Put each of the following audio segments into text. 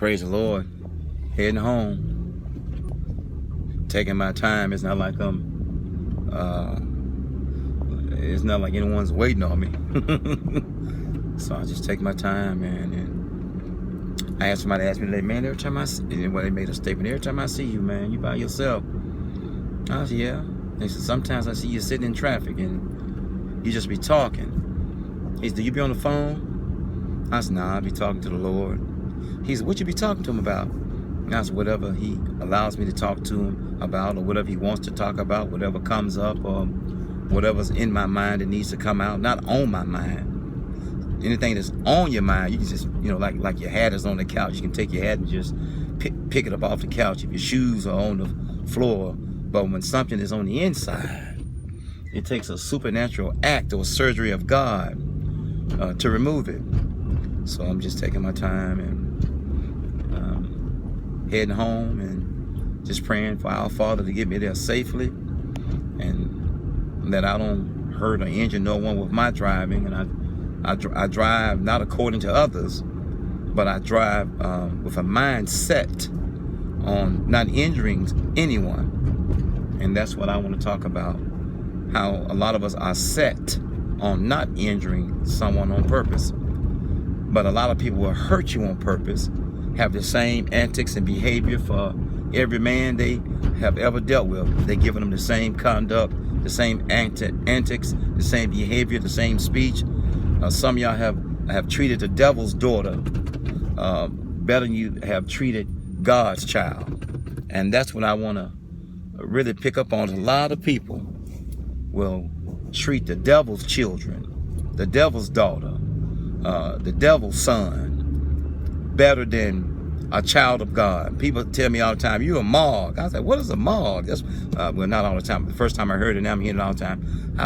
Praise the Lord. Heading home. Taking my time. It's not like it's not like anyone's waiting on me. So I just take my time, man. And I had somebody ask me today, man, every time I see you, well, they made a statement, every time I see you, man, you by yourself. I said, yeah. They said, sometimes I see you sitting in traffic and you just be talking. He said, do you be on the phone? I said, nah, I be talking to the Lord. He said, what you be talking to him about? And I said, whatever he allows me to talk to him about, or whatever he wants to talk about, whatever comes up, or whatever's in my mind that needs to come out, not on my mind. Anything that's on your mind, you can just, you know, like your hat is on the couch, you can take your hat and just pick it up off the couch if your shoes are on the floor. But when something is on the inside, it takes a supernatural act or surgery of God to remove it. So I'm just taking my time and heading home and just praying for our Father to get me there safely, and that I don't hurt or injure no one with my driving. And I drive not according to others, but I drive with a mindset on not injuring anyone. And that's what I want to talk about, how a lot of us are set on not injuring someone on purpose. But a lot of people will hurt you on purpose, have the same antics and behavior for every man they have ever dealt with. They're giving them the same conduct, the same antics, the same behavior, the same speech. Some of y'all have treated the devil's daughter better than you have treated God's child. And that's what I want to really pick up on. A lot of people will treat the devil's children, the devil's daughter, the devil's son better than a child of God. People tell me all the time, you a mog. I was like, what is a mog? That's well, not all the time. The first time I heard it, now I'm hearing it all the time.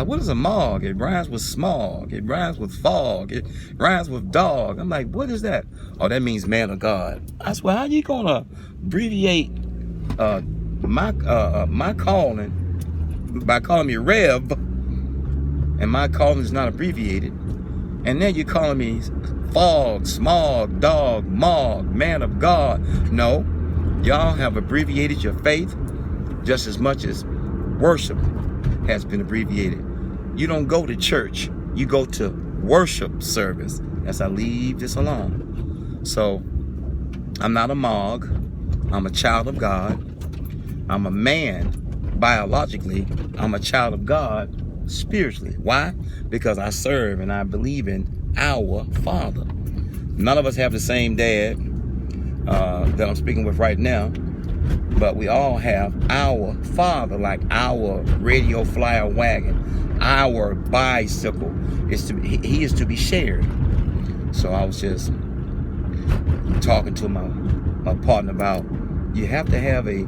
What is a mog? It rhymes with smog. It rhymes with fog. It rhymes with dog. I'm like, what is that? Oh, that means man of God. I said, well, how you gonna abbreviate my calling by calling me Rev, and my calling is not abbreviated, and then you're calling me fog, smog, dog, mog, man of God? No, y'all have abbreviated your faith just as much as worship has been abbreviated. You don't go to church, you go to worship service. As I leave this alone. So I'm not a mog. I'm a child of God. I'm a man biologically. I'm a child of God spiritually. Why? Because I serve and I believe in our Father. None of us have the same dad that I'm speaking with right now, but we all have our Father, like our radio flyer wagon, our bicycle. He is to be shared. So I was just talking to my partner about, you have to have a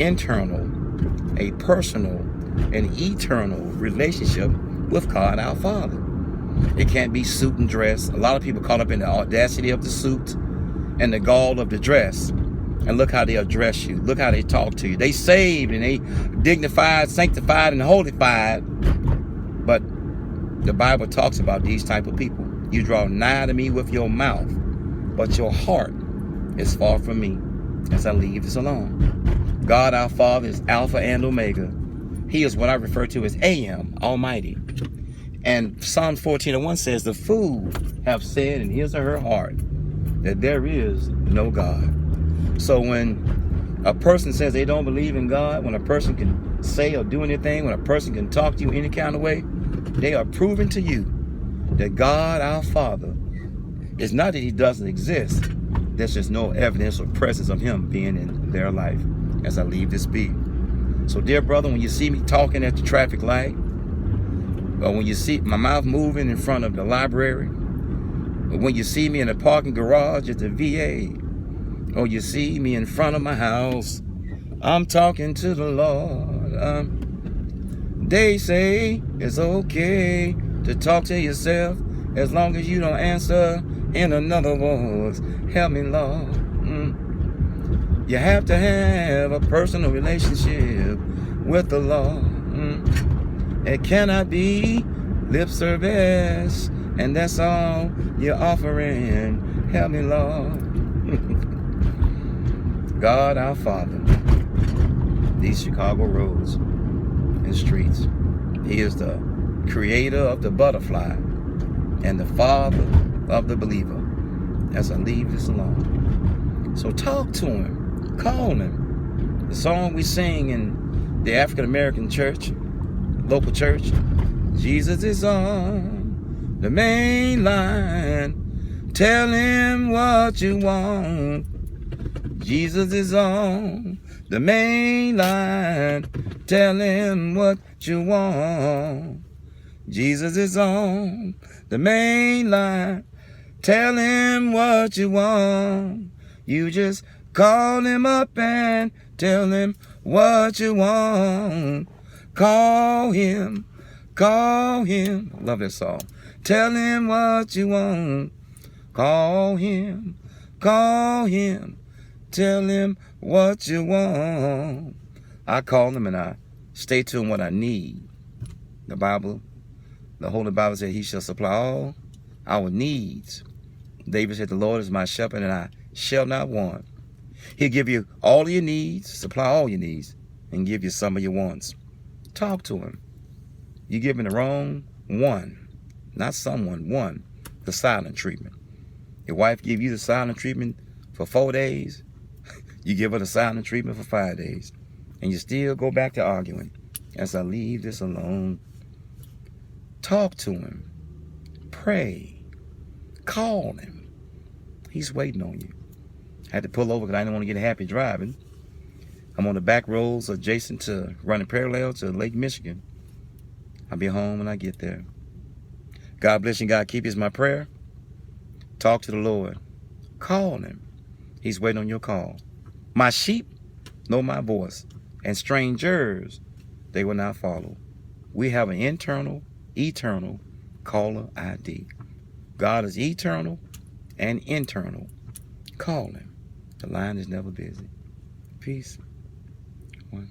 internal, a personal, an eternal relationship with God our Father. It can't be suit and dress. A lot of people caught up in the audacity of the suit and the gall of the dress. And look how they address you. Look how they talk to you. They saved and they dignified, sanctified, and holified. But the Bible talks about these type of people. You draw nigh to me with your mouth, but your heart is far from me. As I leave this alone. God our Father is Alpha and Omega. He is what I refer to as AM, Almighty. And Psalm 14:1 says, the fool have said in his or her heart that there is no God. So when a person says they don't believe in God, when a person can say or do anything, when a person can talk to you any kind of way, they are proving to you that God our Father is not that he doesn't exist. There's just no evidence or presence of him being in their life. As I leave this be. So dear brother, when you see me talking at the traffic light, or when you see my mouth moving in front of the library, or when you see me in the parking garage at the VA, or you see me in front of my house, I'm talking to the Lord. They say it's okay to talk to yourself as long as you don't answer in another voice. Help me, Lord. You have to have a personal relationship with the Lord. It cannot be lip service, and that's all you're offering. Help me, Lord. God our Father, these Chicago roads and streets. He is the creator of the butterfly and the father of the believer. As I leave this alone. So talk to him. Call him. The song we sing in the African American church, local church, Jesus is on the main line. Tell him what you want. Jesus is on the main line. Tell him what you want. Jesus is on the main line. Tell him what you want. You just call him up and tell him what you want. Call him. Call him. Love this song. Tell him what you want. Call him. Call him. Tell him what you want. I call him and I stay to him what I need. The Bible, the Holy Bible said he shall supply all our needs. David said, the Lord is my shepherd and I shall not want. He'll give you all of your needs, supply all your needs, and give you some of your wants. Talk to him. You're giving the wrong one, not someone, one, the silent treatment. Your wife give you the silent treatment for 4 days. You give her the silent treatment for 5 days. And you still go back to arguing. As I leave this alone, talk to him. Pray. Call him. He's waiting on you. I had to pull over because I didn't want to get happy driving. I'm on the back roads adjacent to, running parallel to Lake Michigan. I'll be home when I get there. God bless you. God keep you is my prayer. Talk to the Lord. Call him. He's waiting on your call. My sheep know my voice, and strangers they will not follow. We have an internal, eternal caller ID. God is eternal and internal. Call him. The line is never busy. Peace. One.